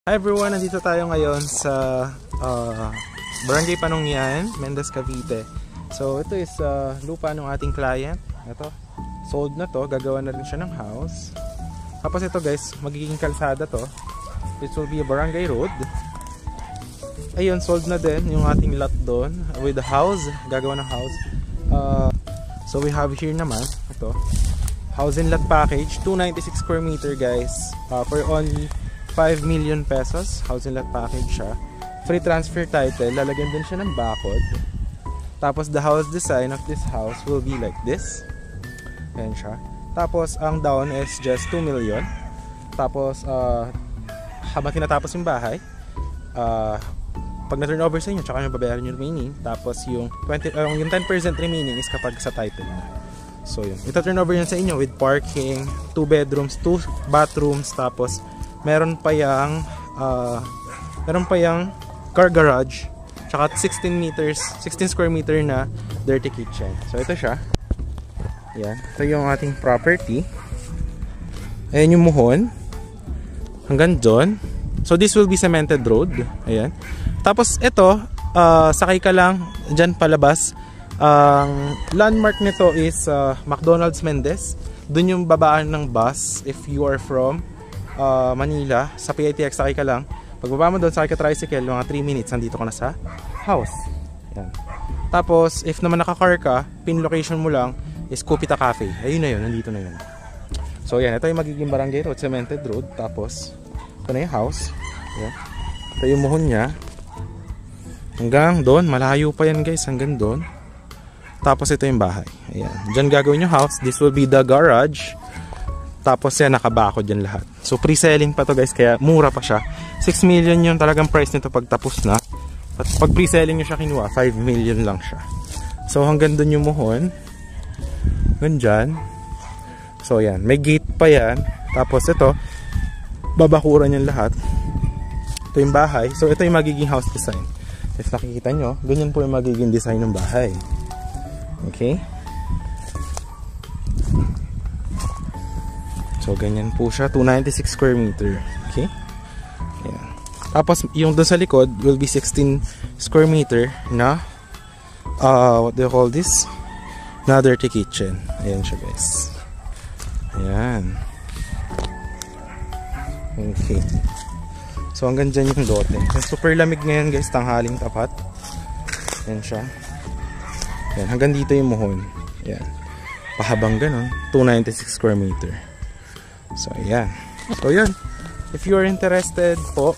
Hi everyone! Nandito tayo ngayon sa Barangay Panungyan, Mendez, Cavite. So ito is lupa ng ating client. Ito, sold na to, gagawa na rin siya ng house. Tapos ito guys, magiging kalsada to. This will be a barangay road. Ayun, sold na din yung ating lot doon with the house, gagawa ng house. So we have here naman, ito, house and lot package, 296 square meter guys, for only 5 million pesos, house and lot package siya. Free transfer title, lalagyan din siya ng bakod. Tapos the house design of this house will be like this. Ayan siya. Tapos ang down is just 2 million. Tapos habang tinatapos yung bahay, pag na-turn over sa inyo, tsaka nyo babayaran yung remaining. Tapos yung 10% remaining is kapag sa title na. So yun, ito turn over yun sa inyo with parking, 2 bedrooms, 2 bathrooms, tapos meron pa yang car garage, tsaka 16 square meter na dirty kitchen. So ito siya. Yan, ito yung ating property. Ayan yung muhon hanggang doon. So this will be cemented road. Ayan. Tapos ito, sakay ka lang dyan palabas. Ang landmark nito is McDonald's Mendez. Doon yung babaan ng bus if you are from Manila. Sa PITX sakay ka lang. Pagbaba mo doon, sakay ka tricycle, mga 3 minutes nandito ka na sa house. Yan. Tapos if naman naka-car ka, pin location mo lang is Cupita Cafe. Ayun na yun, nandito na yun. So yan, ito yung magiging barangay road, cemented road. Tapos ito na yung house. Yan. Ito yung muhon niya. Hanggang doon, malayo pa yan guys, hanggang doon. Tapos ito yung bahay. Ayan. Diyan gagawin yung house. This will be the garage. Tapos yan, nakabakod yan lahat. So pre-selling pa to guys, kaya mura pa siya. 6 million yung talagang price nito pag tapos na. At pag pre-selling nyo siya kinuha, 5 million lang siya. So hanggang dun yung muhon. Hanggang dyan. So yan, may gate pa yan. Tapos ito, babakuran yan lahat. Ito yung bahay. So ito yung magiging house design. If nakikita nyo, ganyan po yung magiging design ng bahay. Okay? So ganyan po siya, 296 square meter. Okay? Ayan. Tapos yung doon sa likod will be 16 square meter na what do you call this? Na dirty kitchen. Ayan siya guys. Ayan. Okay. So hanggang dyan yung lote. Super lamig ngayon guys, tanghaling tapat. Ayan siya. Ayan, hanggang dito yung muhon. Ayan. Pahabang ganun, 296 square meter. So, ayan. So, yan. If you are interested po,